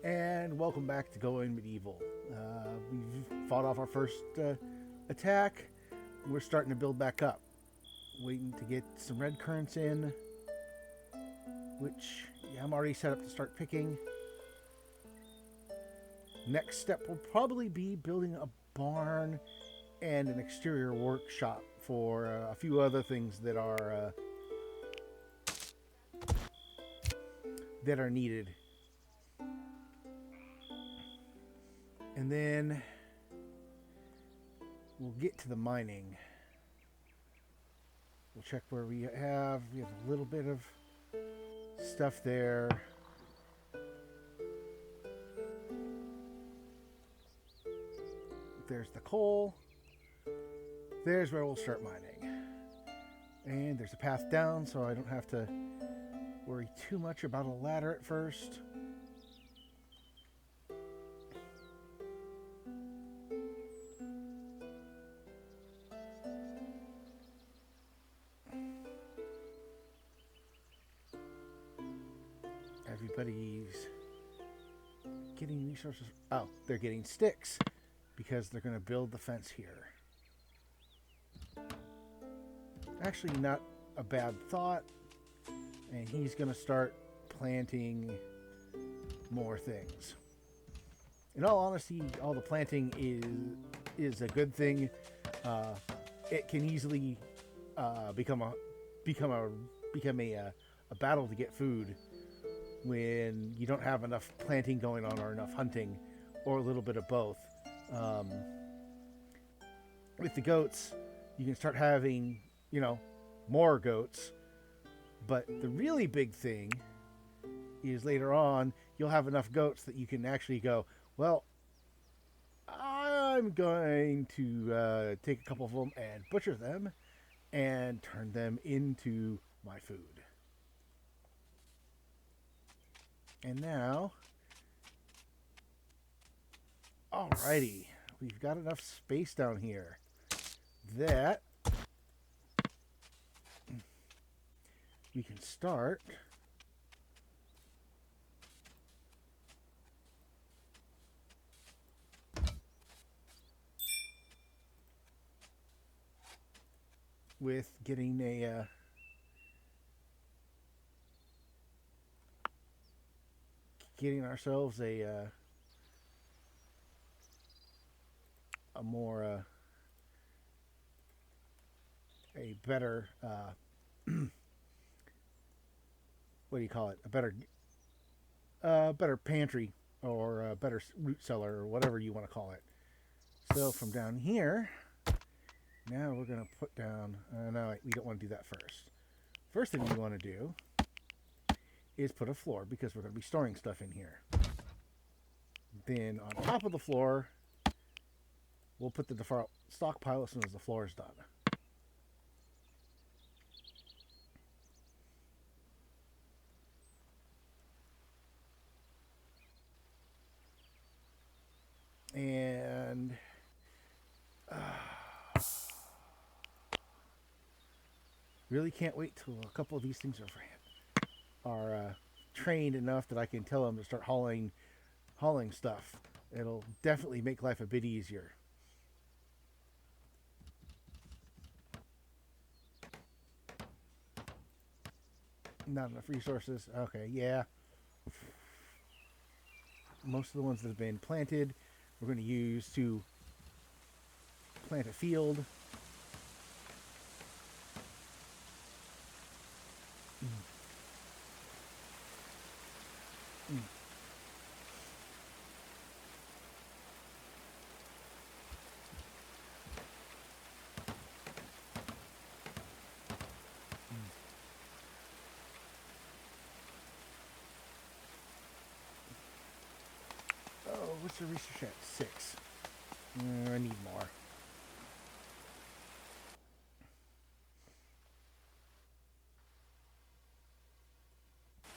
And welcome back to Going Medieval. We've fought off our first attack. We're starting to build back up. Waiting to get some red currants in, which I'm already set up to start picking. Next step will probably be building a barn and an exterior workshop for a few other things that are needed. And then we'll get to the mining. We'll check where we have. We have a little bit of stuff there. There's the coal. There's where we'll start mining. And there's a path down, so I don't have to worry too much about a ladder at first. Everybody's getting resources. Oh, they're getting sticks because they're going to build the fence here. Actually, not a bad thought. And he's going to start planting more things. In all honesty, all the planting is a good thing. It can easily become a battle to get food when you don't have enough planting going on or enough hunting, or a little bit of both. With the goats, you can start having, more goats. But the really big thing is later on, you'll have enough goats that you can actually go, well, I'm going to take a couple of them and butcher them and turn them into my food. And now, alrighty, we've got enough space down here that we can start with getting ourselves a more a better what do you call it? A better pantry, or a better root cellar, or whatever you want to call it. So from down here, now we're going to put down. No, we don't want to do that first. First thing we want to do is put a floor, because we're going to be storing stuff in here. Then on top of the floor, we'll put the default stockpile as soon as the floor is done. And really can't wait till a couple of these things are trained enough that I can tell them to start hauling stuff. It'll definitely make life a bit easier. Not enough resources. Okay, yeah. Most of the ones that have been planted, we're going to use to plant a field. Oh, what's the research at? 6. I need more.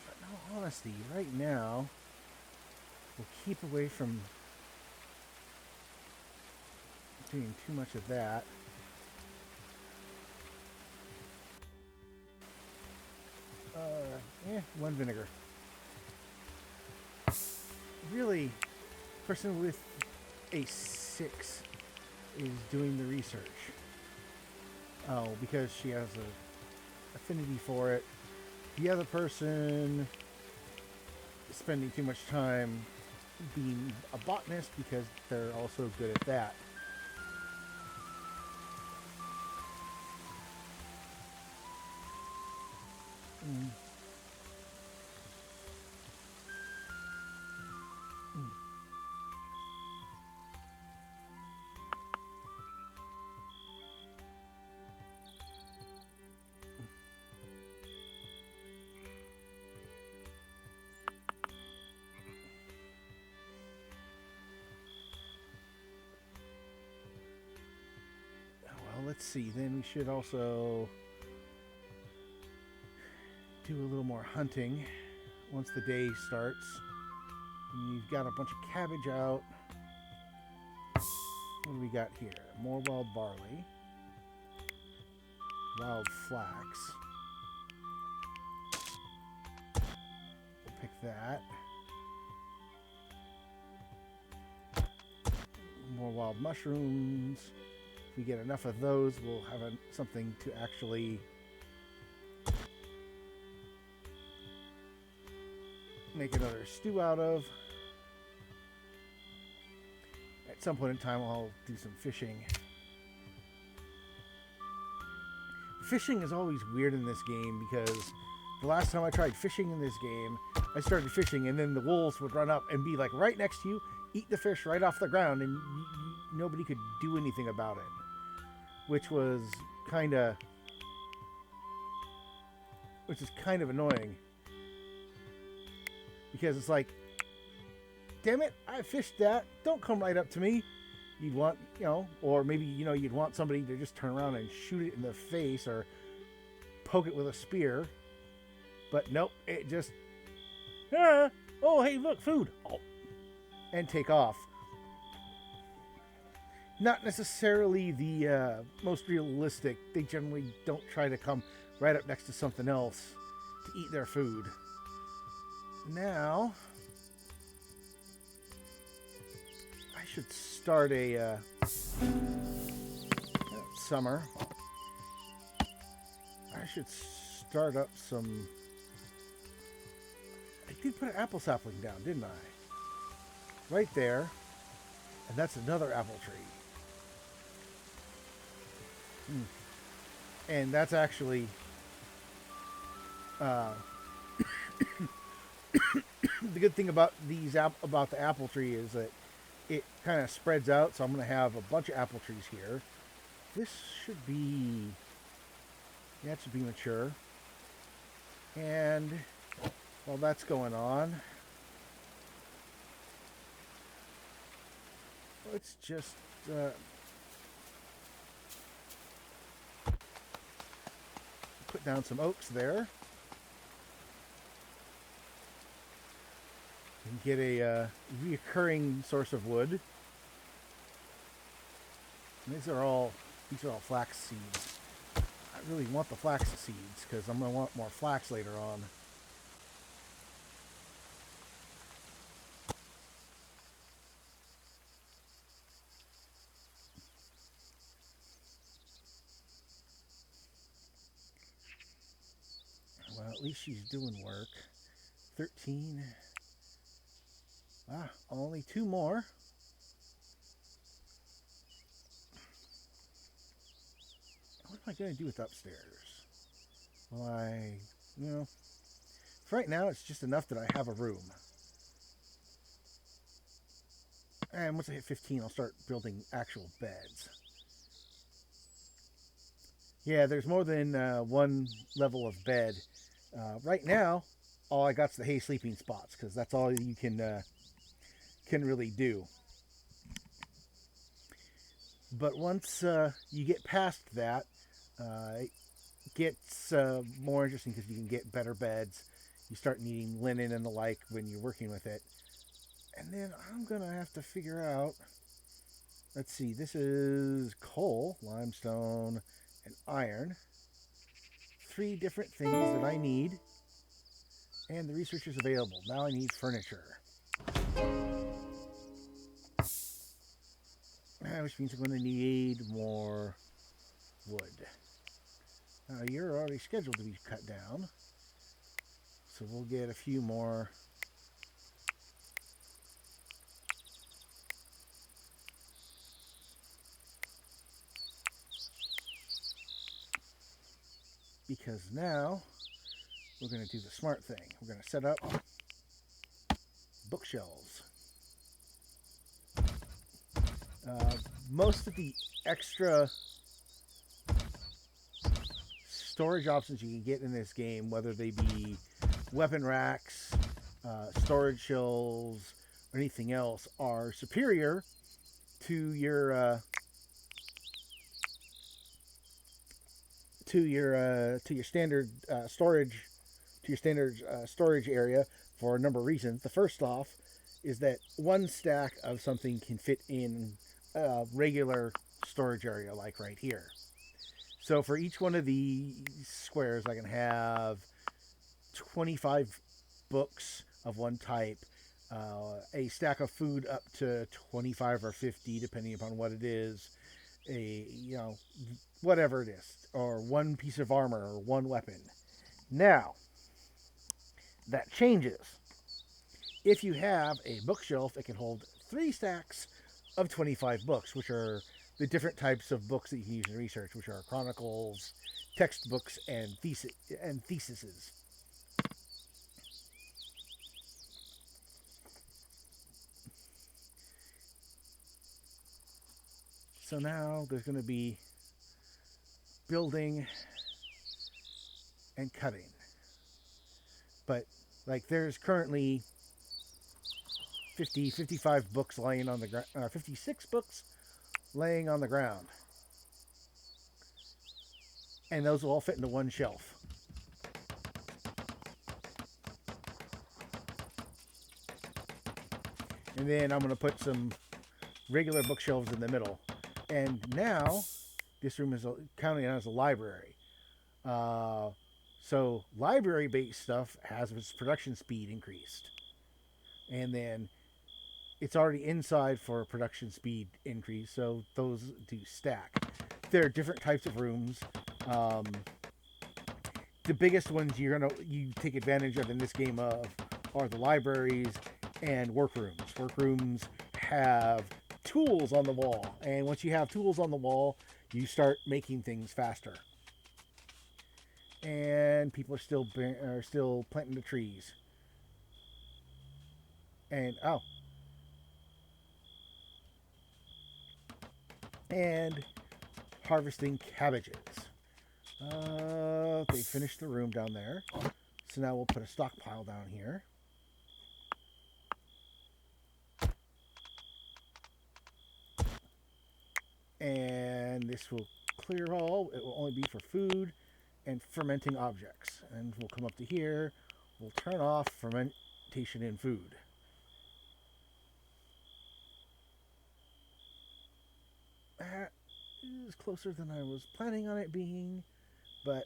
But in all honesty, right now, we'll keep away from doing too much of that. One vinegar. really, person with a 6 is doing the research. Oh, because she has a affinity for it. The other person is spending too much time being a botanist because they're also good at that. Mm. Mm. Well, let's see. Then we should also do a little more hunting once the day starts. You've got a bunch of cabbage out. What do we got here? More wild barley. Wild flax. We'll pick that. More wild mushrooms. If we get enough of those, we'll have something to actually make another stew out of. At some point in time, I'll do some fishing. Fishing is always weird in this game because the last time I tried fishing in this game, I started fishing and then the wolves would run up and be like right next to you, eat the fish right off the ground, and nobody could do anything about it. Which is kind of annoying. Because it's like, damn it, I fished that. Don't come right up to me. You'd want, or maybe, you'd want somebody to just turn around and shoot it in the face or poke it with a spear. But nope, it just, oh, hey, look, food. Oh, and take off. Not necessarily the most realistic. They generally don't try to come right up next to something else to eat their food. Now, I should start a summer. I should start up some. I did put an apple sapling down, didn't I? Right there. And that's another apple tree. And that's actually the good thing about about the apple tree is that it kind of spreads out, so I'm going to have a bunch of apple trees here. This should be, it should be mature. And while that's going on, let's just put down some oaks there. And get a reoccurring source of wood. And these are all flax seeds. I really want the flax seeds because I'm going to want more flax later on. Well, at least she's doing work. 13. Only 2 more. What am I going to do with upstairs? Well, for right now, it's just enough that I have a room. And once I hit 15, I'll start building actual beds. Yeah, there's more than one level of bed. Right now, all I got's the hay sleeping spots, because that's all you can really do. But once you get past that, it gets more interesting because you can get better beds. You start needing linen and the like when you're working with it. And then I'm going to have to figure out, let's see, this is coal, limestone, and iron. 3 different things that I need. And the research is available. Now I need furniture. Which means I'm going to need more wood. You're already scheduled to be cut down, so we'll get a few more. Because now we're going to do the smart thing. We're going to set up bookshelves. Most of the extra storage options you can get in this game, whether they be weapon racks, storage shelves, or anything else, are superior to your standard storage area for a number of reasons. The first off is that one stack of something can fit in a regular storage area like right here. So for each one of these squares, I can have 25 books of one type, a stack of food up to 25 or 50, depending upon what it is, whatever it is, or one piece of armor or one weapon. Now, that changes. If you have a bookshelf that can hold 3 stacks of 25 books, which are the different types of books that you can use in research, which are chronicles, textbooks, and theses. So now there's going to be building and cutting. But like there's currently 55 books laying on the ground, 56 books laying on the ground. And those will all fit into one shelf. And then I'm going to put some regular bookshelves in the middle. And now this room is counting as a library. So library-based stuff has its production speed increased. And then it's already inside for a production speed increase, so those do stack. There are different types of rooms. The biggest ones you take advantage of in this game are the libraries and workrooms. Workrooms have tools on the wall, and once you have tools on the wall, you start making things faster. And people are still planting the trees. And harvesting cabbages. They finished the room down there, so now we'll put a stockpile down here. And this will clear all. It will only be for food and fermenting objects. And we'll come up to here. We'll turn off fermentation in food. That is closer than I was planning on it being, but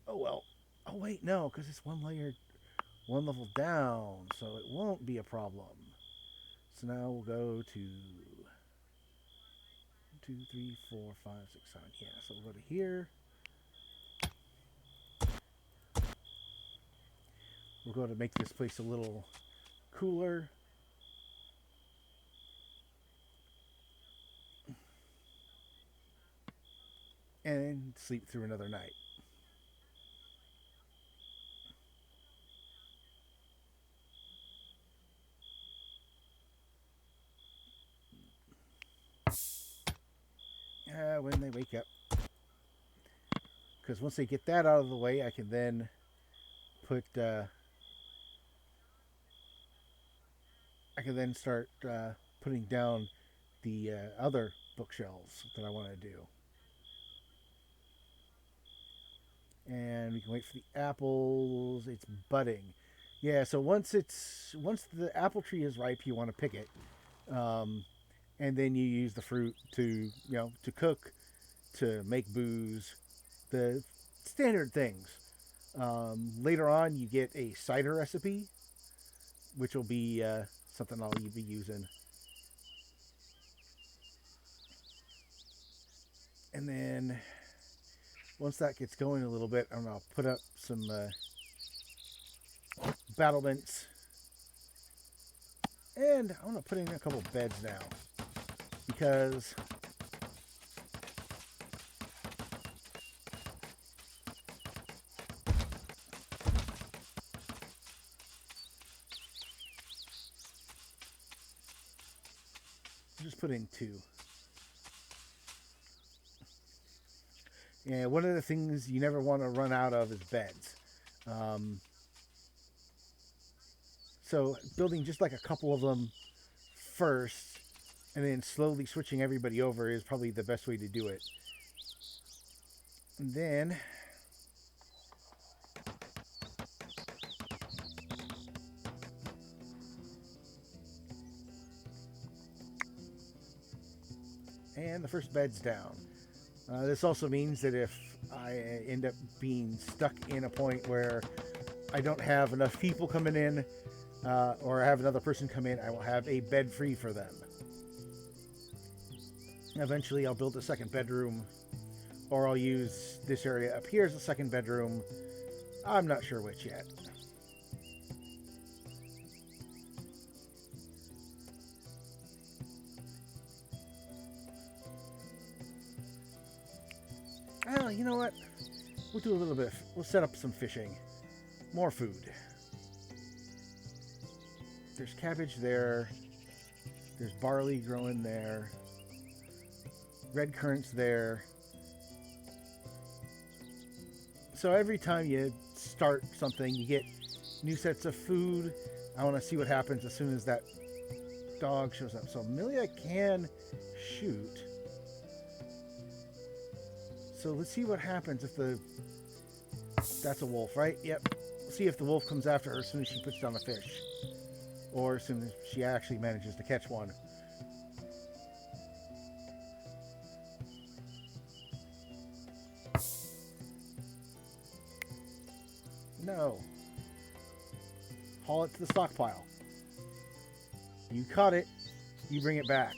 oh well. Oh wait, no, because it's one level down, so it won't be a problem. So now we'll go to 2, 3, 4, 5, 6, 7. Yeah, so we'll go to here. We're going to make this place a little cooler. And sleep through another night. When they wake up. Because once they get that out of the way, I can then put start putting down the other bookshelves that I want to do. And we can wait for the apples. It's budding. Yeah, so once the apple tree is ripe, you want to pick it. And then you use the fruit to cook, to make booze, the standard things. Later on, you get a cider recipe, which will be something I'll be using. And then once that gets going a little bit, I'm gonna put up some battlements, and I'm gonna put in a couple beds now because I'll just put in 2. Yeah, one of the things you never want to run out of is beds. So building just like a couple of them first and then slowly switching everybody over is probably the best way to do it. And then the first bed's down. This also means that if I end up being stuck in a point where I don't have enough people coming in, or I have another person come in, I will have a bed free for them. Eventually I'll build a second bedroom, or I'll use this area up here as a second bedroom. I'm not sure which yet. Oh, you know what? We'll do a little bit. We'll set up some fishing. More food. There's cabbage there. There's barley growing there. Red currants there. So every time you start something, you get new sets of food. I want to see what happens as soon as that dog shows up. So Amelia can shoot. So let's see what happens if that's a wolf, right? Yep. Let's see if the wolf comes after her as soon as she puts down the fish. Or as soon as she actually manages to catch one. No. Haul it to the stockpile. You caught it. You bring it back.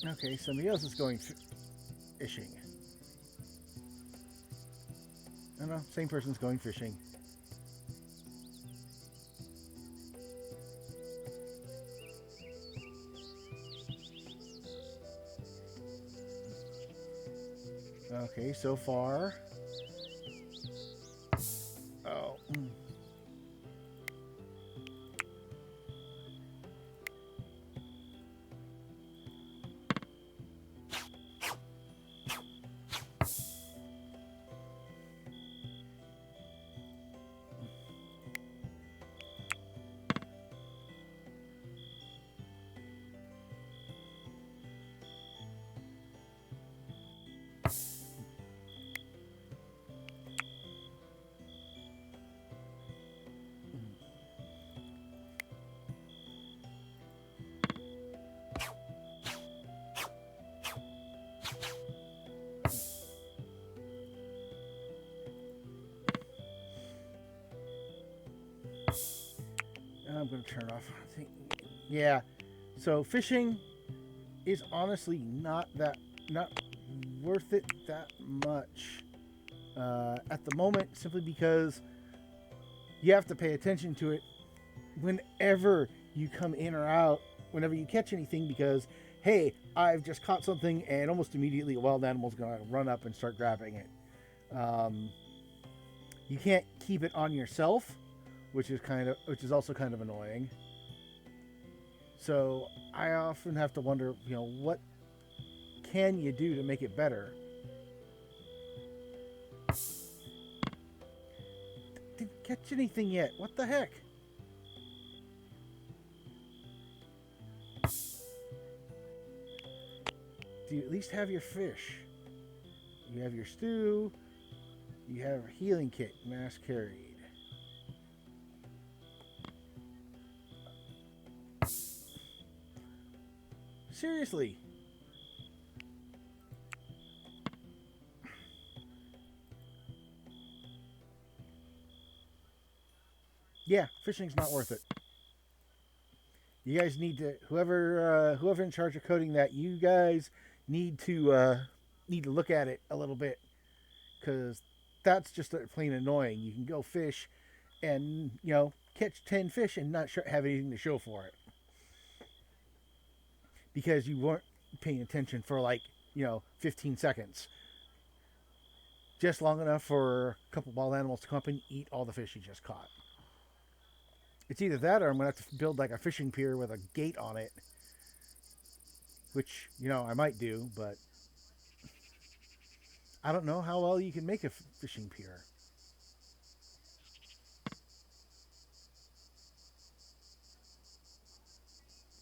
Okay, somebody else is going fishing. No, same person's going fishing. Okay, so far. Oh. I'm going to turn off. I think, yeah. So fishing is honestly not worth it that much at the moment, simply because you have to pay attention to it whenever you come in or out, whenever you catch anything, because hey, I've just caught something, and almost immediately a wild animal's going to run up and start grabbing it. You can't keep it on yourself, which is also kind of annoying. So I often have to wonder, what can you do to make it better? Didn't catch anything yet. What the heck? Do you at least have your fish? You have your stew. You have a healing kit, mass carried. Seriously. Yeah, fishing's not worth it. You guys need to whoever in charge of coding that. You guys need to look at it a little bit because that's just plain annoying. You can go fish and catch 10 fish and not have anything to show for it because you weren't paying attention for like 15 seconds, just long enough for a couple wild animals to come up and eat all the fish you just caught. It's either that or I'm gonna have to build like a fishing pier with a gate on it, which I might do, but I don't know how well you can make a fishing pier.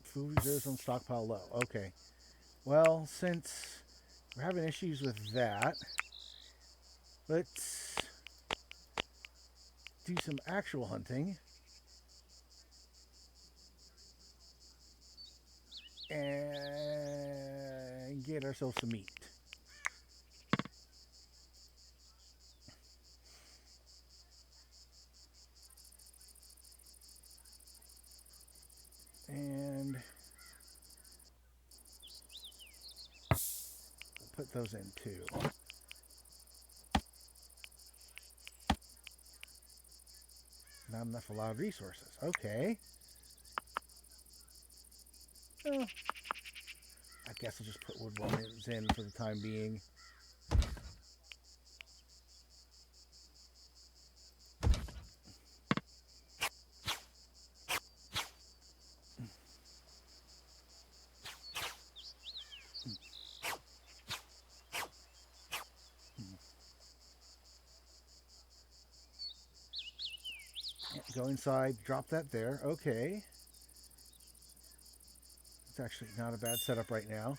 Food reserves on stockpile low. Okay. Well, since we're having issues with that, let's do some actual hunting. And get ourselves some meat. And put those in too. Not enough allowed resources. Okay. Well, I guess I'll just put wood worms in for the time being. Go inside, drop that there. Okay. It's actually not a bad setup right now.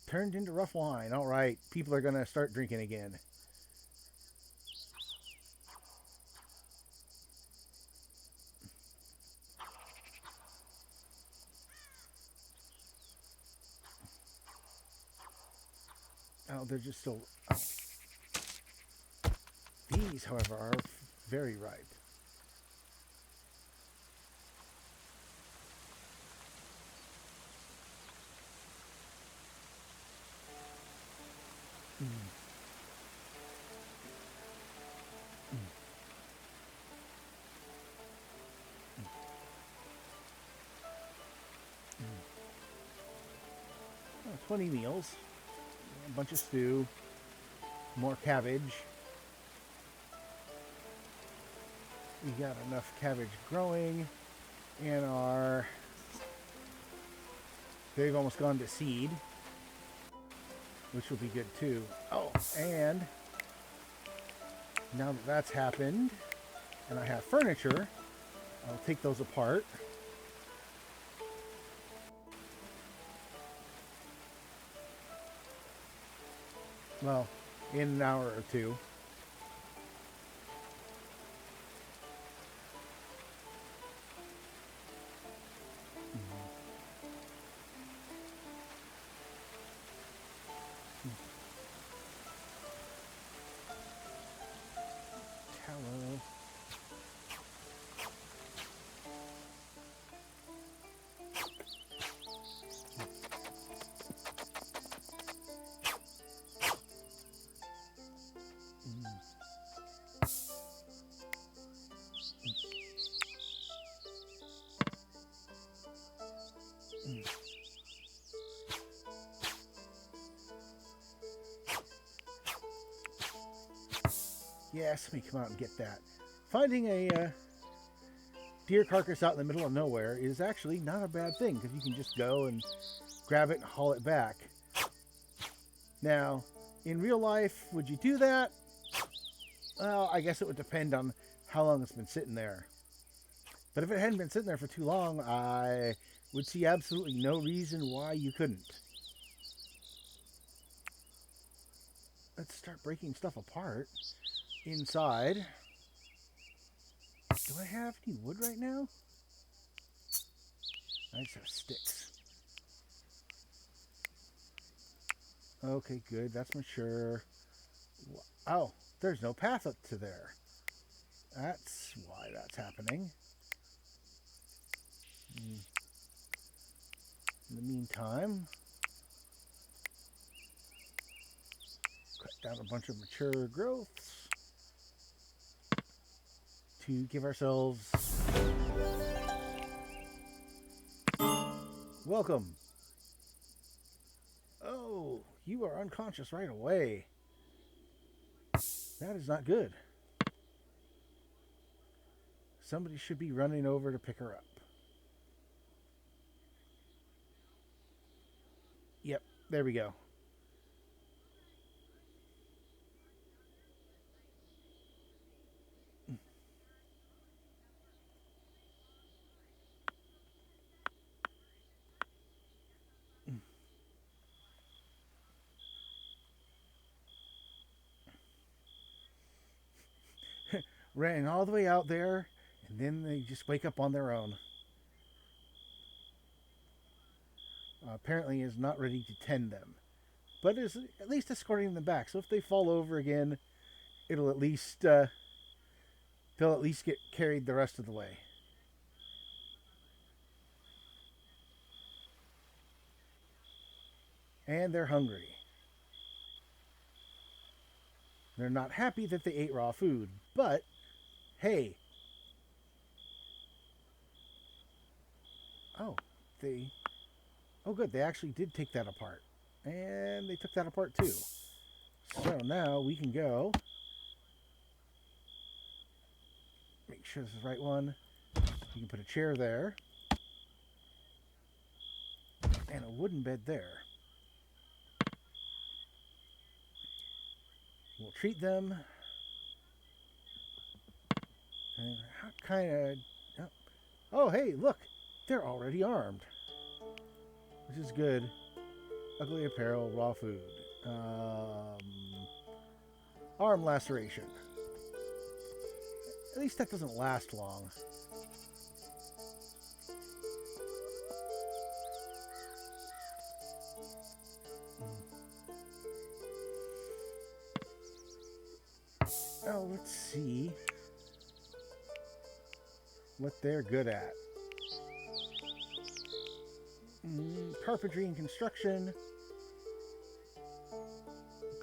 Turned into rough wine. All right. People are going to start drinking again. Oh, they're just still... Oh. These, however, are very ripe. Oh, 20 meals. A bunch of stew. More cabbage. We got enough cabbage growing. And they've almost gone to seed, which will be good too. Oh, and now that that's happened, and I have furniture, I'll take those apart. Well, in an hour or two. Tallow. Yes, let me come out and get that. Finding a deer carcass out in the middle of nowhere is actually not a bad thing because you can just go and grab it and haul it back. Now, in real life, would you do that? Well, I guess it would depend on how long it's been sitting there. But if it hadn't been sitting there for too long, I would see absolutely no reason why you couldn't. Let's start breaking stuff apart. Inside. Do I have any wood right now? I just have sticks. Okay, good. That's mature. Oh, there's no path up to there. That's why that's happening. In the meantime, cut down a bunch of mature growths to give ourselves welcome. Oh, you are unconscious right away. That is not good. Somebody should be running over to pick her up. Yep, there we go. Ran all the way out there, and then they just wake up on their own. Apparently is not ready to tend them, but is at least escorting them back. So if they fall over again, it'll at least they'll at least get carried the rest of the way. And they're hungry. They're not happy that they ate raw food, but hey, oh, they, oh good, they actually did take that apart, and they took that apart too. So now we can go. Make sure this is the right one. You can put a chair there. And a wooden bed there. We'll treat them. And how kind of... Oh, hey, look. They're already armed. Which is good. Ugly apparel, raw food. Arm laceration. At least that doesn't last long. Oh, let's see what they're good at. Carpentry and construction,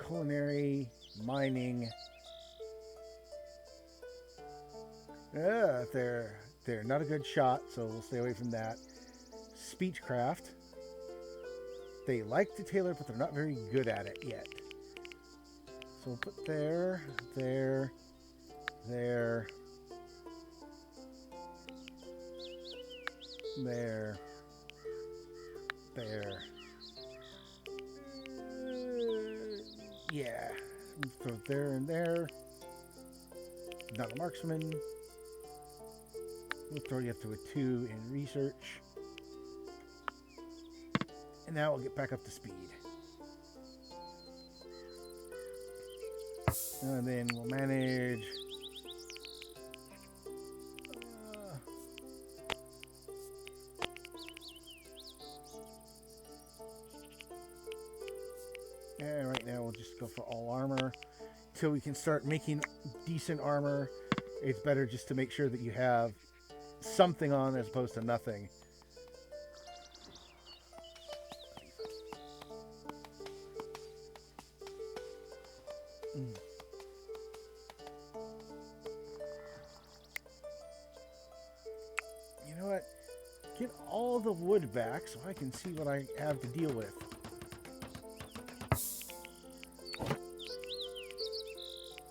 culinary, mining. They're not a good shot, so we'll stay away from that. Speechcraft. They like to tailor, but they're not very good at it yet. So we'll put there, there, there, there, there. Yeah, throw there and there. Not a marksman. We'll throw you up to a 2 in research. And now we'll get back up to speed. And then we'll manage. And right now we'll just go for all armor. Till we can start making decent armor, it's better just to make sure that you have something on as opposed to nothing. You know what? Get all the wood back so I can see what I have to deal with.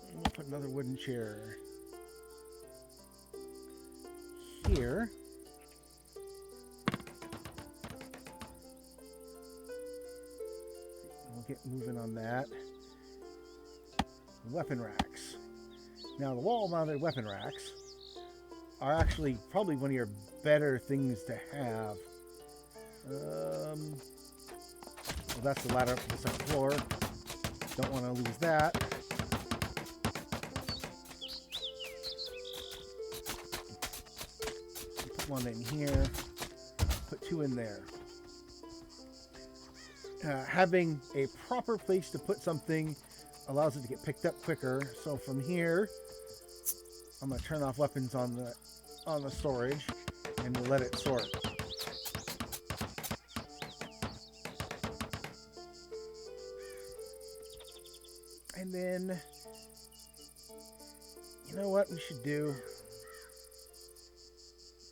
And we'll put another wooden chair here. We'll get moving on that. Weapon racks. Now the wall-mounted weapon racks are actually probably one of your better things to have. Well, that's the ladder up to the second floor. Don't want to lose that. Put one in here. Put 2 in there. Having a proper place to put something allows it to get picked up quicker. So from here, I'm going to turn off weapons on the storage, and we'll let it sort. And then, you know what we should do?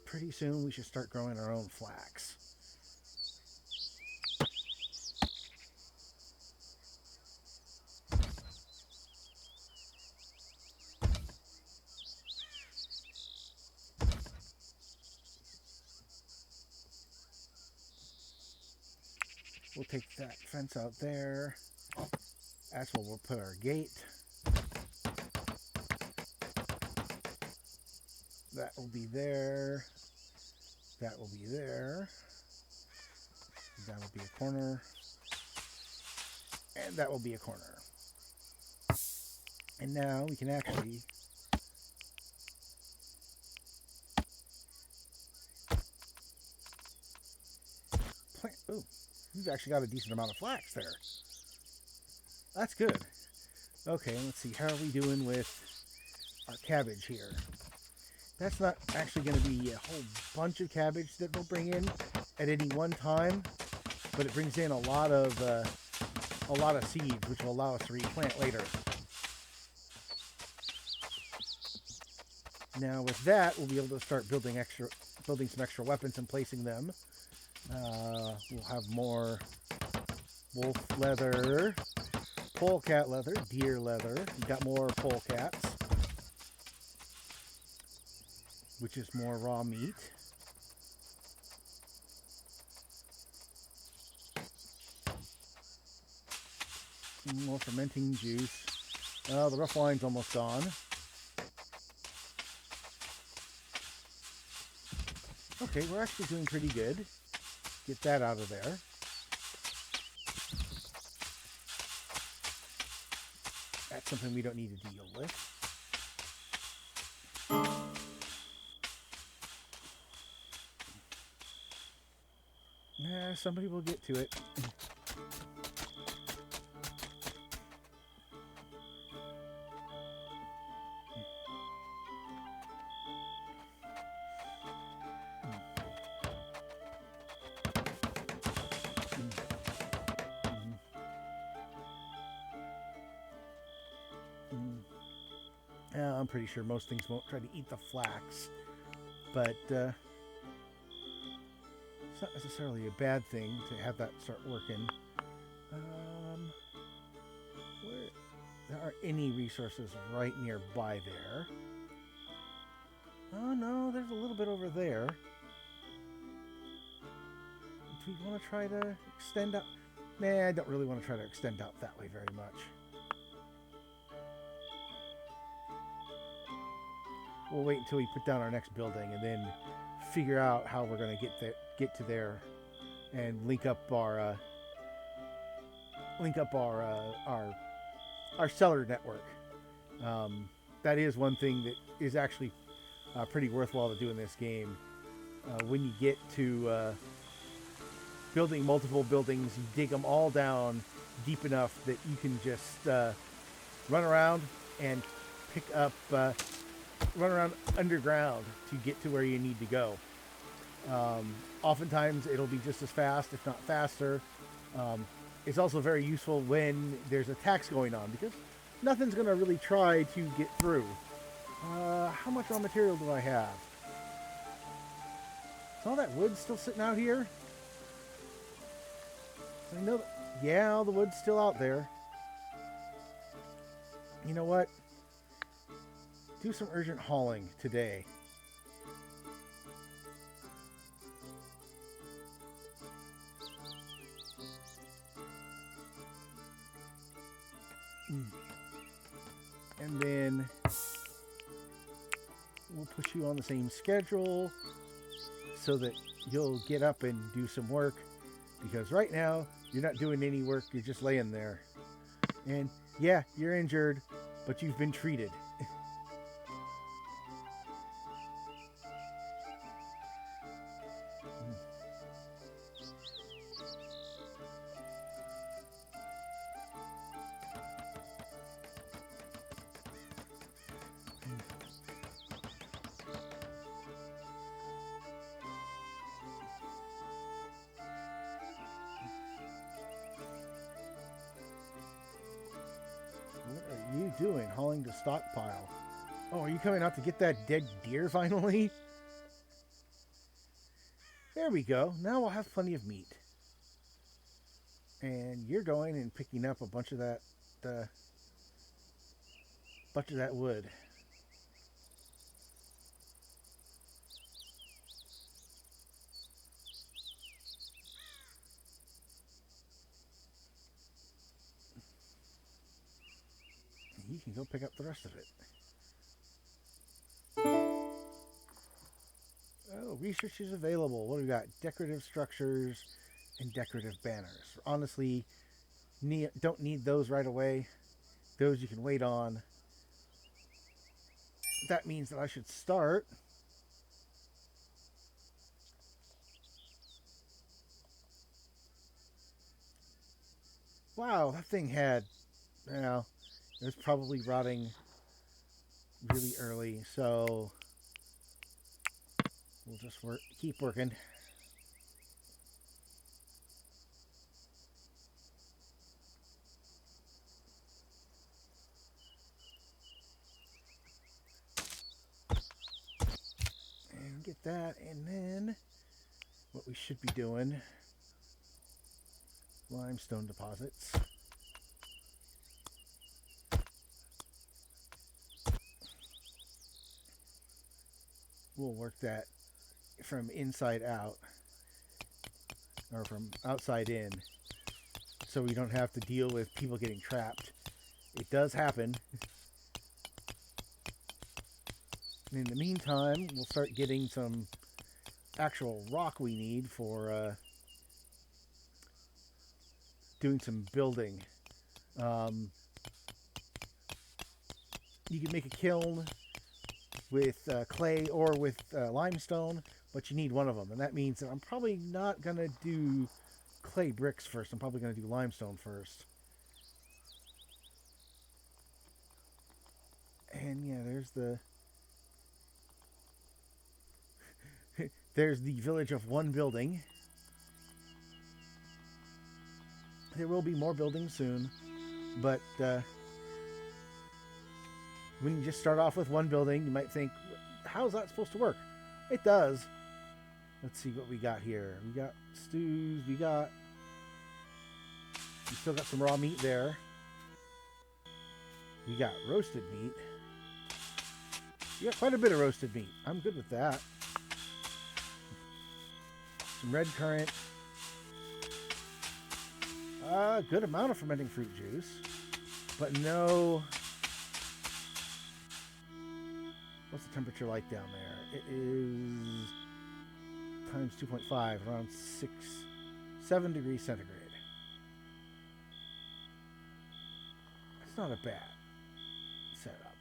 Pretty soon we should start growing our own flax. We'll take that fence out there. That's where we'll put our gate. That will be there. That will be there. That will be a corner. And that will be a corner. And now we can actually plant. Ooh, we've actually got a decent amount of flax there. That's good. Okay, let's see. How are we doing with our cabbage here? That's not actually going to be a whole bunch of cabbage that we'll bring in at any one time, but it brings in a lot of seeds, which will allow us to replant later. Now with that, we'll be able to start building some extra weapons and placing them. We'll have more wolf leather, polecat leather, deer leather. We've got more polecats, which is more raw meat. More fermenting juice. The rough wine's almost gone. Okay, we're actually doing pretty good. Get that out of there. That's something we don't need to deal with. Somebody will get to it. I'm pretty sure most things won't try to eat the flax, but it's not necessarily a bad thing to have that start working. There aren't any resources right nearby there. Oh no, there's a little bit over there. Do we want to try to extend out? Nah, I don't really want to try to extend out that way very much. We'll wait until we put down our next building and then figure out how we're going to get to there, and link up our seller network. That is one thing that is actually pretty worthwhile to do in this game. When you get to building multiple buildings, you dig them all down deep enough that you can just run around and pick up. Run around underground to get to where you need to go. Oftentimes it'll be just as fast, if not faster. It's also very useful when there's attacks going on, because nothing's going to really try to get through. How much raw material do I have? Is all that wood still sitting out here? I know that, yeah, all the wood's still out there. You know what? Do some urgent hauling today. And then we'll push you on the same schedule so that you'll get up and do some work, because right now you're not doing any work, you're just laying there. And yeah, you're injured, but you've been treated. doing? Hauling the stockpile. Oh, are you coming out to get that dead deer finally? There we go. Now we'll have plenty of meat. And you're going and picking up a bunch of that wood. You can go pick up the rest of it. Oh, research is available. What do we got? Decorative structures and decorative banners. Honestly, don't need those right away. Those you can wait on. That means that I should start wow, that thing had, well, it was probably rotting really early, so we'll just keep working. And get that, and then what we should be doing, limestone deposits. We'll work that from inside out, or from outside in, so we don't have to deal with people getting trapped. It does happen. In the meantime, we'll start getting some actual rock we need for doing some building. You can make a kiln with clay or with limestone, but you need one of them, and that means that I'm probably not going to do clay bricks first. I'm probably going to do limestone first. And yeah, there's the village of one building. There will be more buildings soon, but when you just start off with one building, you might think, how's that supposed to work? It does. Let's see what we got here. We got stews. We still got some raw meat there. We got roasted meat. We got quite a bit of roasted meat. I'm good with that. Some red currant. A good amount of fermenting fruit juice. But no... What's the temperature like down there? It is times 2.5, around 7 degrees centigrade. It's not a bad setup.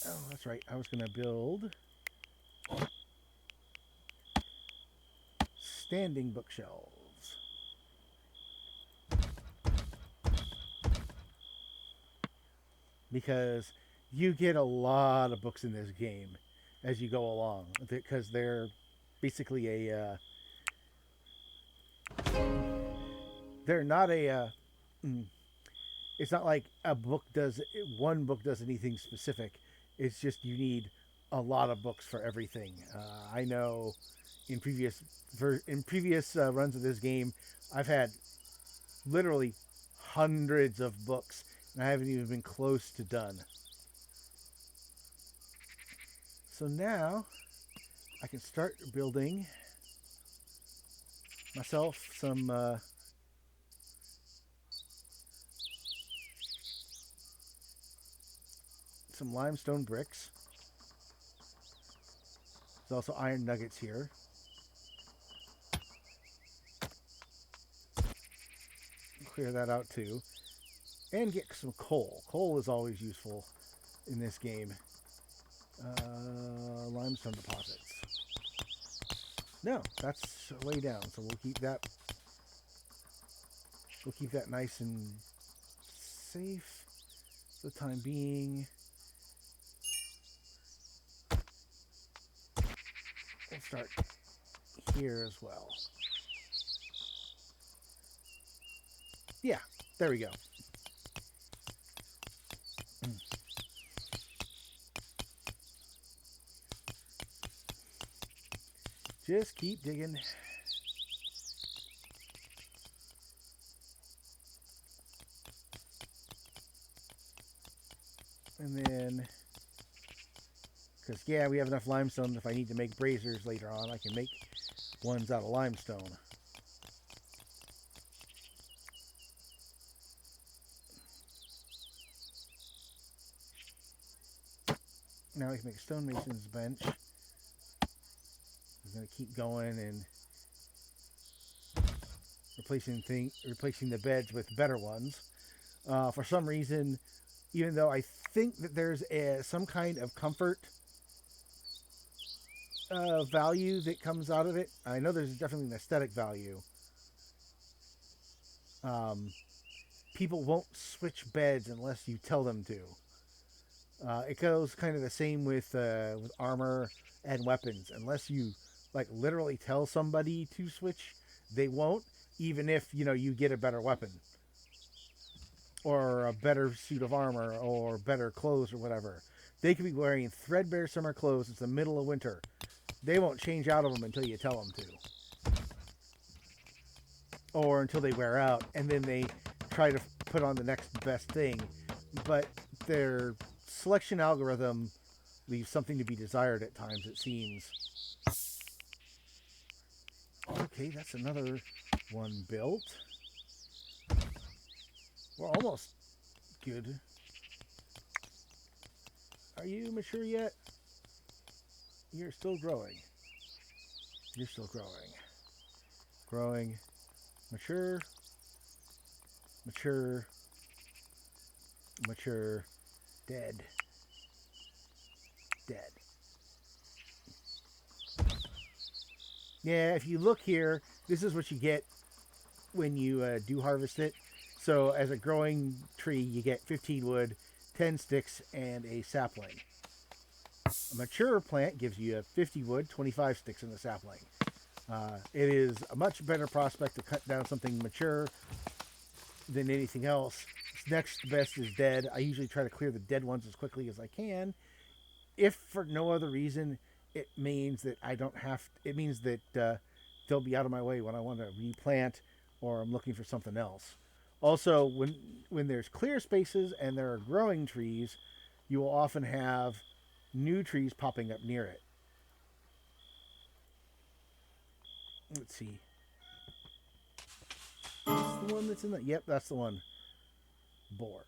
Oh, that's right. I was going to build standing bookshelves. Because you get a lot of books in this game as you go along, because they're basically they're not it's not like one book does anything specific. It's just you need a lot of books for everything. I know in previous runs of this game, I've had literally hundreds of books, and I haven't even been close to done. So now I can start building myself some limestone bricks. There's also iron nuggets here. Clear that out too. And get some coal. Coal is always useful in this game. Limestone deposits. No, that's way down, so we'll keep that nice and safe for the time being. start here as well. Yeah, there we go. Just keep digging. And then, because yeah, we have enough limestone. If I need to make braziers later on, I can make ones out of limestone. Now we can make a stonemason's bench. We're going to keep going and replacing the beds with better ones. For some reason, even though I think that there's some kind of comfort value that comes out of it, I know there's definitely an aesthetic value. People won't switch beds unless you tell them to. It goes kind of the same with armor and weapons. Unless you like literally tell somebody to switch, they won't. Even if you get a better weapon or a better suit of armor or better clothes or whatever, they could be wearing threadbare summer clothes. It's the middle of winter. They won't change out of them until you tell them to, or until they wear out, and then they try to put on the next best thing. But their selection algorithm leaves something to be desired at times, it seems. Okay, that's another one built. We're almost good. Are you mature yet? You're still growing. You're still growing. Growing. Mature. Mature. Mature. Dead. Dead. Yeah, if you look here, this is what you get when you do harvest it. So as a growing tree, you get 15 wood, 10 sticks, and a sapling. A mature plant gives you 50 wood, 25 sticks, and a sapling. It is a much better prospect to cut down something mature than anything else. Next best is dead. I usually try to clear the dead ones as quickly as I can. If for no other reason, it means that I don't have. It means that they'll be out of my way when I want to replant or I'm looking for something else. Also, when there's clear spaces and there are growing trees, you will often have new trees popping up near it. Let's see. That's the one that's in the... Yep, that's the one. Boars.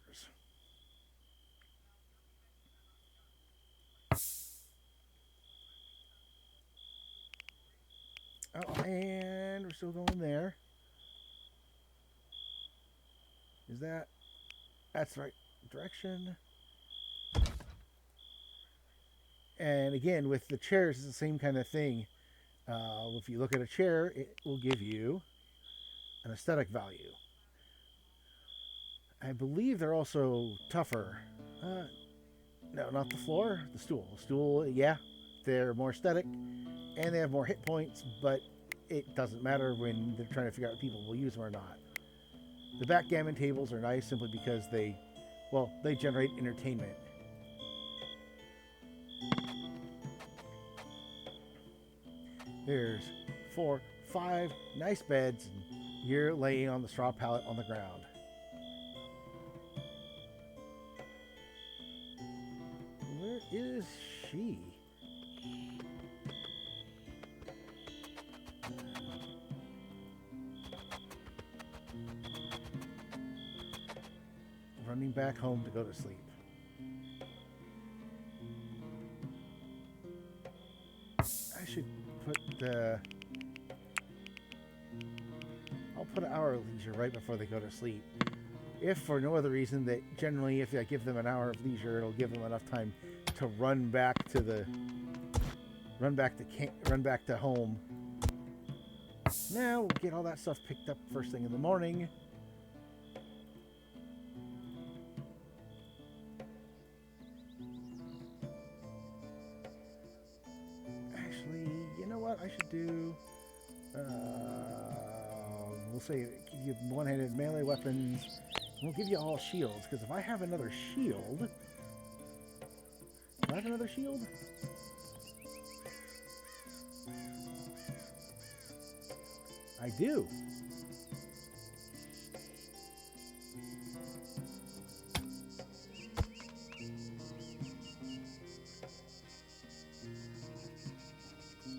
Oh, and we're still going there. Is that... That's the right direction. And again, with the chairs, it's the same kind of thing. If you look at a chair, it will give you an aesthetic value. I believe they're also tougher. No, not the floor. The stool. Stool, yeah, they're more aesthetic, and they have more hit points, but it doesn't matter when they're trying to figure out if people will use them or not. The backgammon tables are nice simply because they generate entertainment. There's 4, 5 nice beds, and you're laying on the straw pallet on the ground. Where is she? Running back home to go to sleep. I should put I'll put an hour of leisure right before they go to sleep. If for no other reason that generally if I give them an hour of leisure, it'll give them enough time to run back to home. Now we'll get all that stuff picked up first thing in the morning. Actually, you know what? what I should do? We'll say give you one-handed melee weapons. We'll give you all shields, because if I have another shield... Do I have another shield? I do.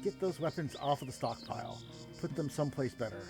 Get those weapons off of the stockpile. Put them someplace better.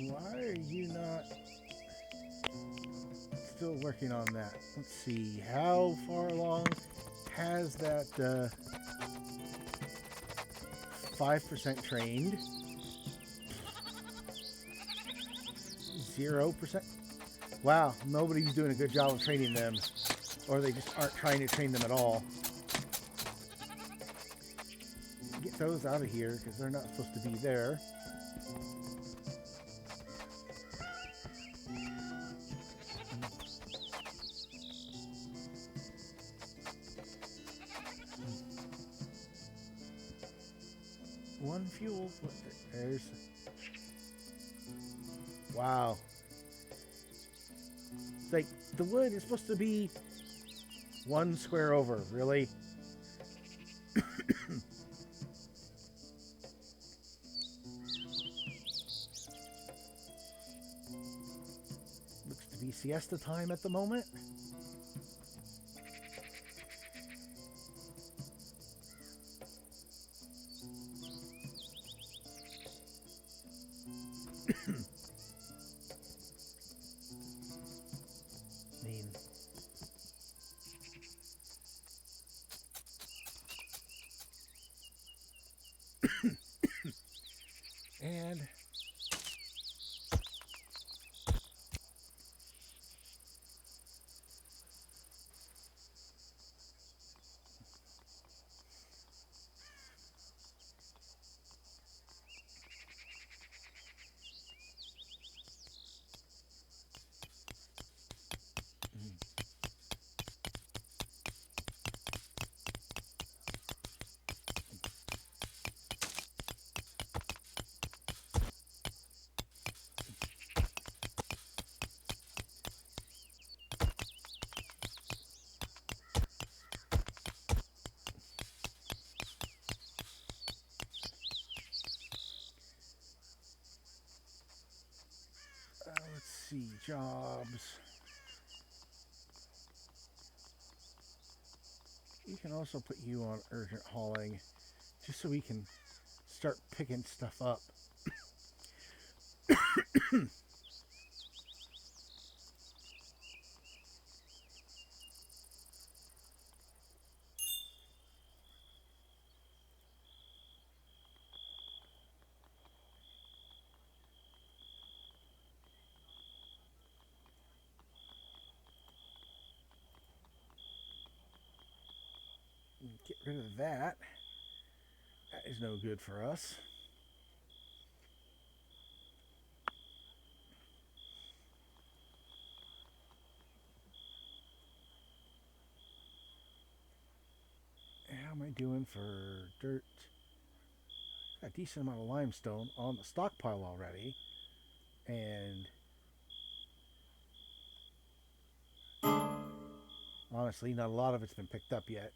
Why are you not still working on that? Let's see, how far along has that 5% trained? 0%? Wow, nobody's doing a good job of training them. Or they just aren't trying to train them at all. Get those out of here, because they're not supposed to be there. One fuel. There's... Wow. It's like, the wood is supposed to be one square over, really? Looks to be siesta time at the moment. And let's see, jobs. You can also put you on urgent hauling, just so we can start picking stuff up. Get rid of that. That is no good for us. How am I doing for dirt? Got a decent amount of limestone on the stockpile already. And honestly, not a lot of it's been picked up yet.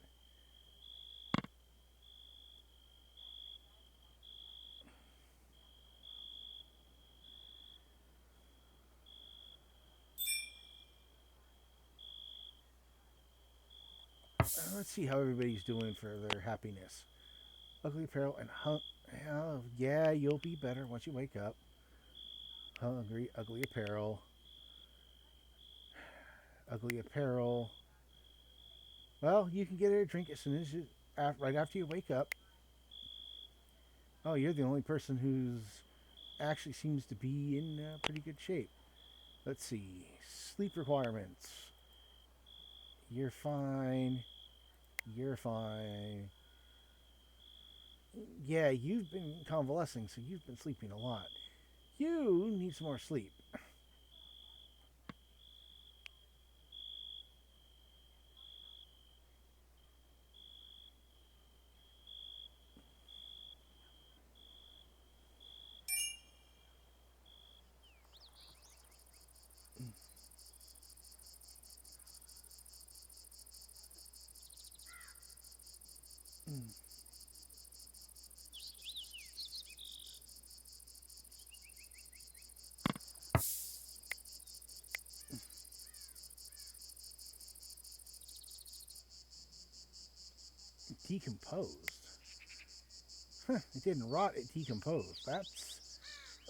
Let's see how everybody's doing for their happiness. Ugly apparel and yeah, you'll be better once you wake up. Hungry, ugly apparel. Ugly apparel. Well, you can get a drink as soon as right after you wake up. Oh, you're the only person who's actually seems to be in pretty good shape. Let's see. Sleep requirements. You're fine. You're fine. Yeah, you've been convalescing, so you've been sleeping a lot. You need some more sleep. Decomposed. Huh, it didn't rot, it decomposed. That's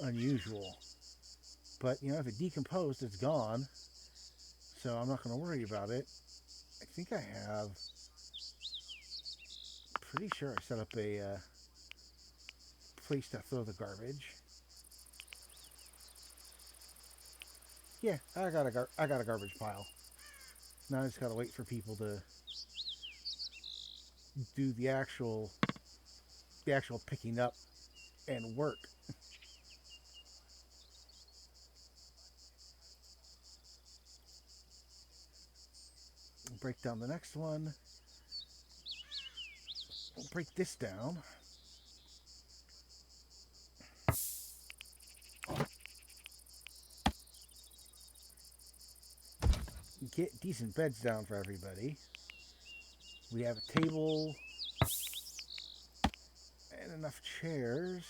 unusual. But, you know, if it decomposed, it's gone. So I'm not going to worry about it. I think I have... Pretty sure I set up a place to throw the garbage. Yeah, I got a garbage pile. Now I just got to wait for people to do the actual picking up and work. Break down the next one. We'll break this down. Get decent beds down for everybody. We have a table and enough chairs.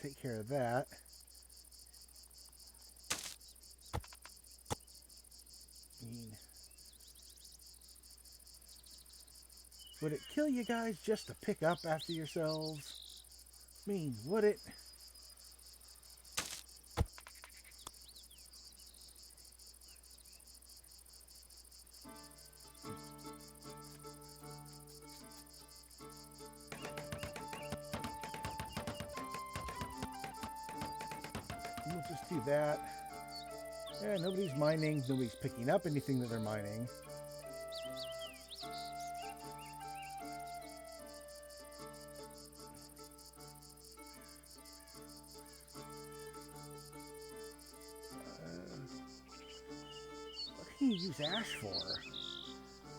Take care of that. Would it kill you guys just to pick up after yourselves? Would it? We'll just do that. Yeah, nobody's mining. Nobody's picking up anything that they're mining. What can you use ash for?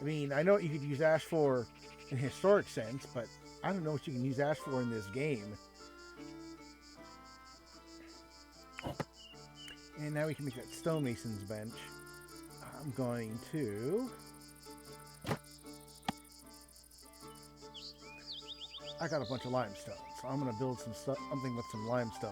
I mean, I know what you could use ash for in a historic sense, but I don't know what you can use ash for in this game. And now we can make that stonemason's bench. I'm going to... I got a bunch of limestone, so I'm going to build something with some limestone.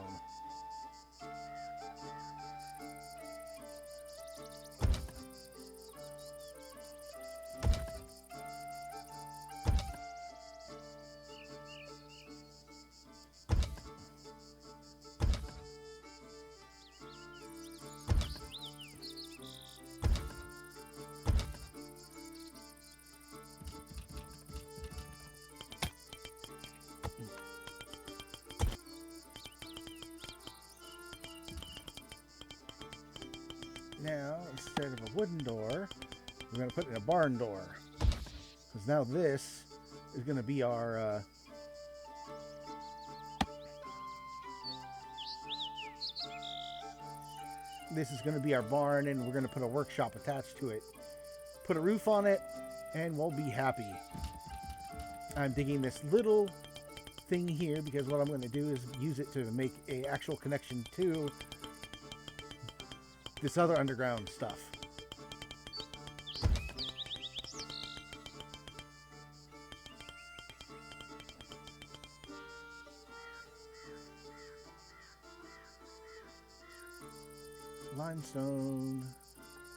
Now, instead of a wooden door, we're going to put in a barn door. Because now this is going to be our... this is going to be our barn, and we're going to put a workshop attached to it. Put a roof on it, and we'll be happy. I'm digging this little thing here because what I'm going to do is use it to make an actual connection to this other underground stuff. Limestone,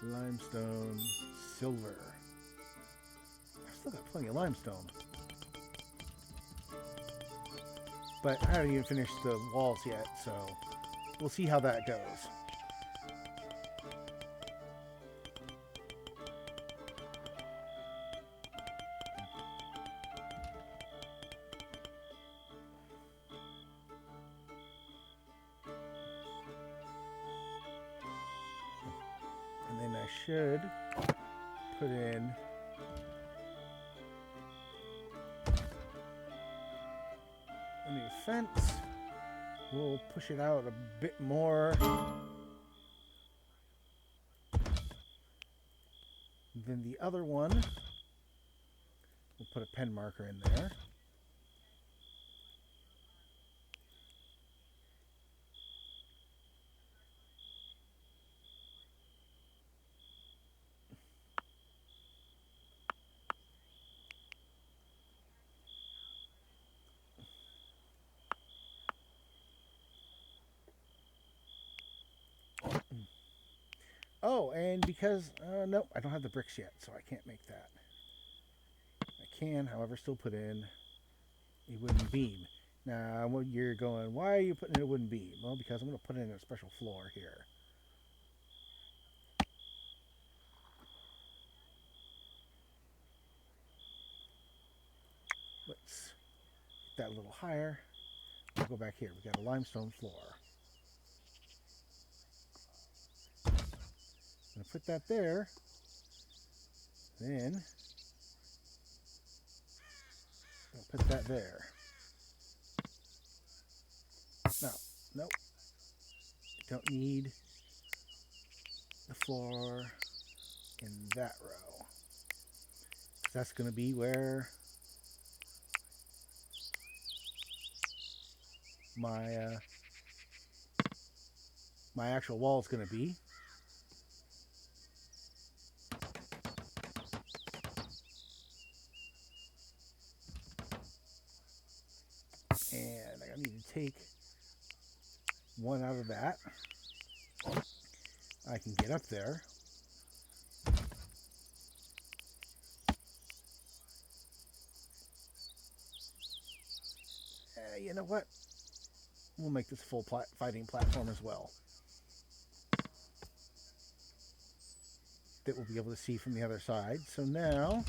limestone, silver. I've still got plenty of limestone. But I haven't even finished the walls yet, so we'll see how that goes. should put in a new fence. We'll push it out a bit more than the other one. We'll put a pen marker in there. Oh, and because, nope, I don't have the bricks yet, so I can't make that. I can, however, still put in a wooden beam. Now, when you're going, why are you putting in a wooden beam? Well, because I'm going to put in a special floor here. Let's get that a little higher. We'll go back here. We got a limestone floor. I'm going to put that there. Then I'll put that there. No, nope. Don't need the floor in that row. That's going to be where my my actual wall is going to be. And I need to take one out of that. I can get up there. You know what? We'll make this full fighting platform as well. That we'll be able to see from the other side. So now,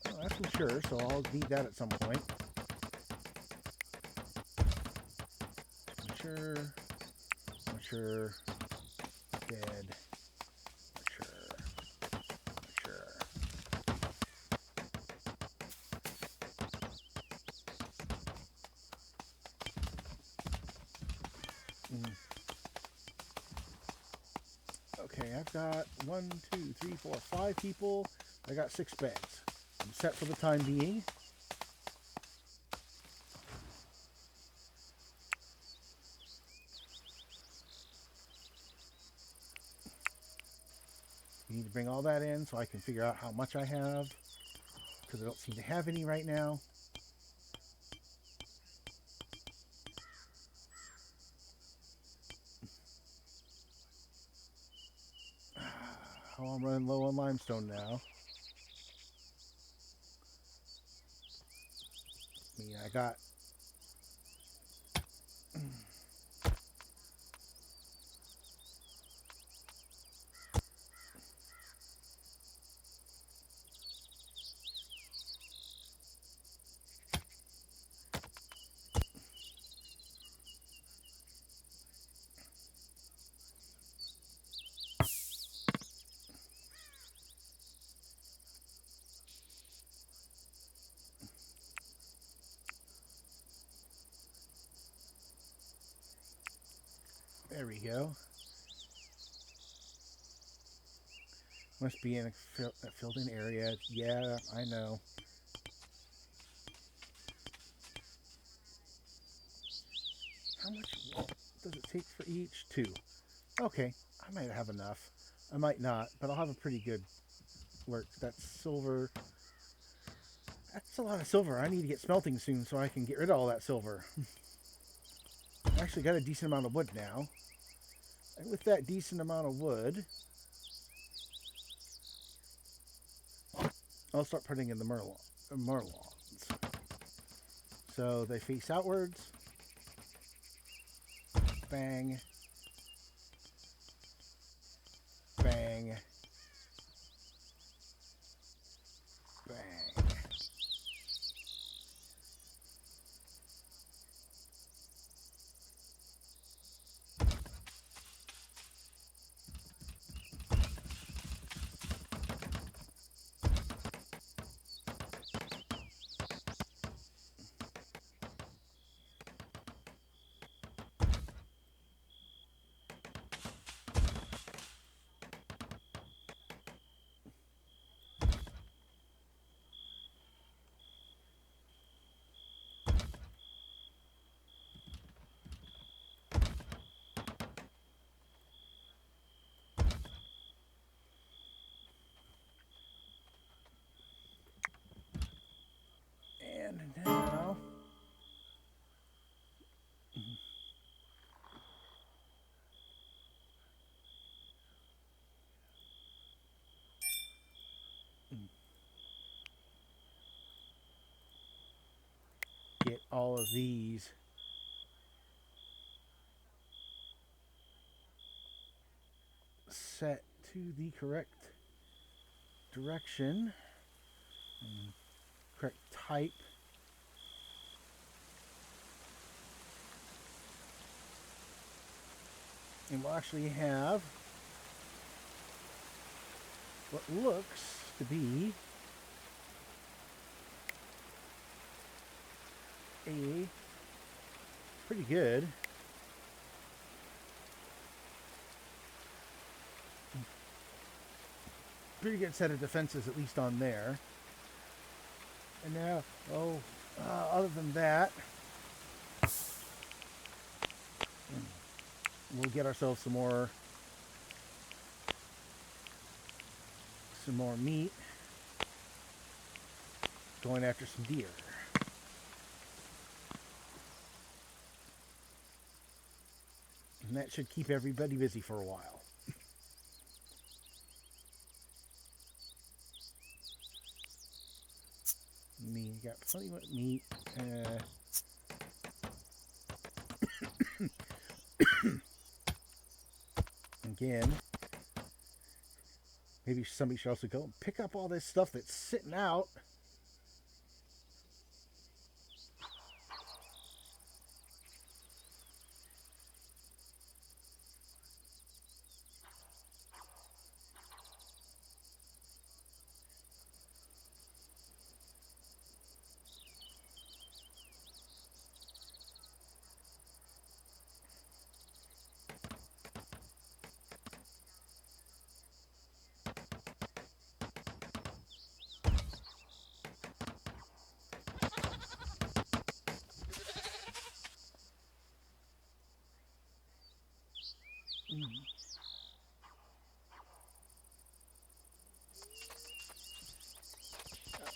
oh, that's mature, so I'll need that at some point. Mature, mature, dead, mature, mature. Okay, I've got 1, 2, 3, 4, 5 people. I got 6 beds. I'm set for the time being. You need to bring all that in so I can figure out how much I have, because I don't seem to have any right now. Oh, I'm running low on limestone now. I mean, I got there we go. Must be in a filled-in area. Yeah, I know. How much does it take for each? 2. Okay, I might have enough. I might not, but I'll have a pretty good work. That's silver. That's a lot of silver. I need to get smelting soon so I can get rid of all that silver. I actually got a decent amount of wood now. And with that decent amount of wood, I'll start putting in the merlons. So they face outwards. Bang. Bang. Bang. all of these set to the correct direction and correct type. And we'll actually have what looks to be a pretty good set of defenses, at least on there. And now, other than that, we'll get ourselves some more meat, going after some deer. And that should keep everybody busy for a while. You got plenty of meat. Again, maybe somebody should also go and pick up all this stuff that's sitting out.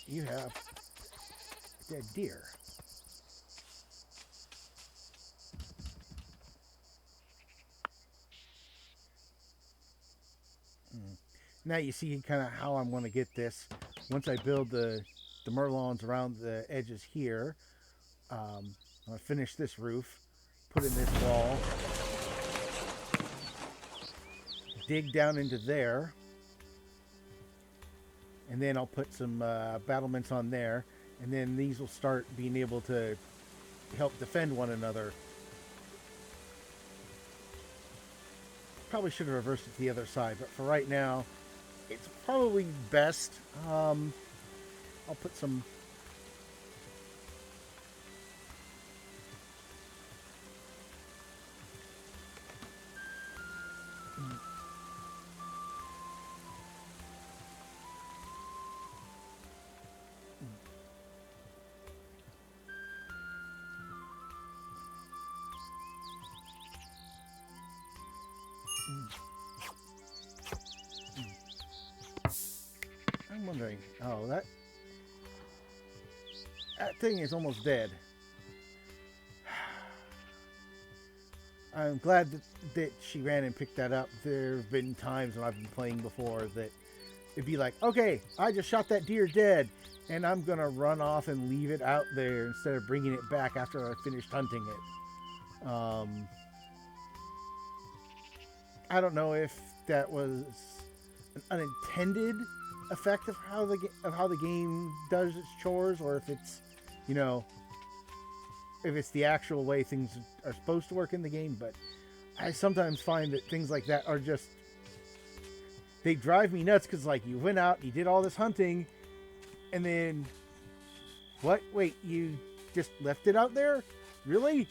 You have dead deer. Now you see kind of how I'm going to get this. Once I build the merlons around the edges here, I'm going to finish this roof, put in this wall, dig down into there, and then I'll put some battlements on there, and then these will start being able to help defend one another. Probably should have reversed it to the other side, but for right now, it's probably best. I'll put some I'm wondering, that thing is almost dead. I'm glad that she ran and picked that up. There have been times when I've been playing before that it'd be like, okay, I just shot that deer dead, and I'm going to run off and leave it out there instead of bringing it back after I finished hunting it. I don't know if that was an unintended effect of how the game does its chores, or if it's, if it's the actual way things are supposed to work in the game. But I sometimes find that things like that are just, they drive me nuts, because like, you went out, you did all this hunting, and then what? Wait, you just left it out there? Really?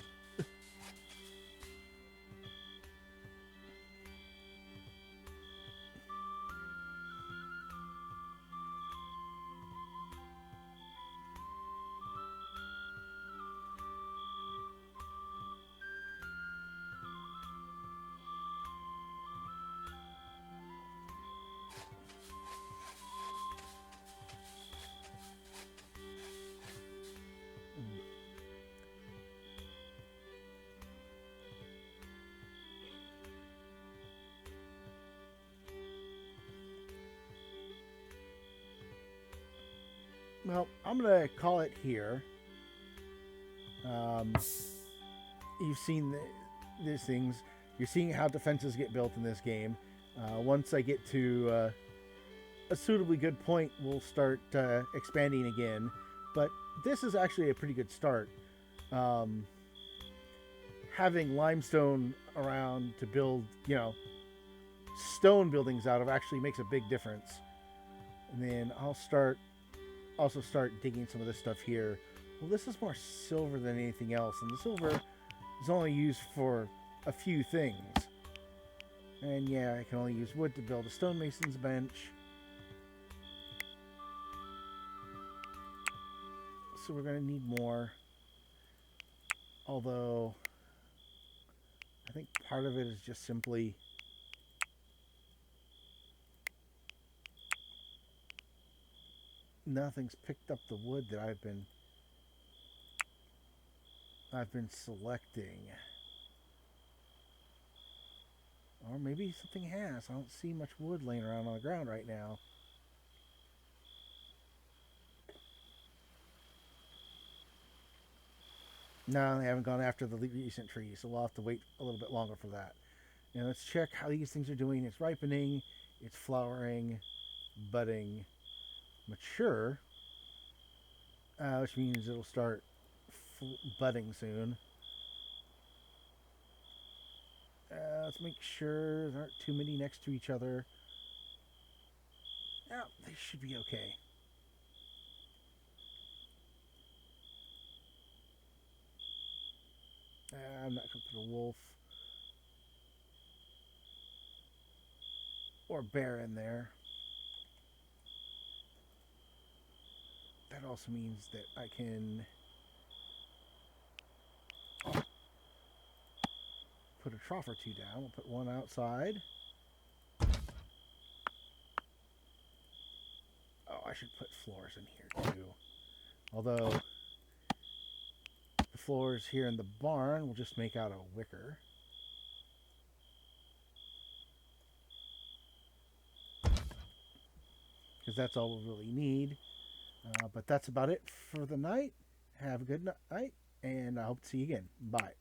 Well, I'm going to call it here. Um, you've seen these things. You're seeing how defenses get built in this game. Once I get to a suitably good point, we'll start expanding again. But this is actually a pretty good start. Having limestone around to build, stone buildings out of actually makes a big difference. And then I'll start digging some of this stuff here. Well, this is more silver than anything else, and the silver is only used for a few things. And yeah, I can only use wood to build a stonemason's bench. So we're going to need more. Although, I think part of it is just simply nothing's picked up the wood that I've been selecting. Or maybe something has. I don't see much wood laying around on the ground right now. No, they haven't gone after the recent trees, so we'll have to wait a little bit longer for that. Now let's check how these things are doing. It's ripening, it's flowering, budding, mature, which means it'll start budding soon. Let's make sure there aren't too many next to each other. Yeah, they should be okay. I'm not going to put a wolf or bear in there. That also means that I can put a trough or two down. We'll put one outside. Oh, I should put floors in here too. Although the floors here in the barn will just make out a wicker. Because that's all we really need. But that's about it for the night. Have a good night, and I hope to see you again. Bye.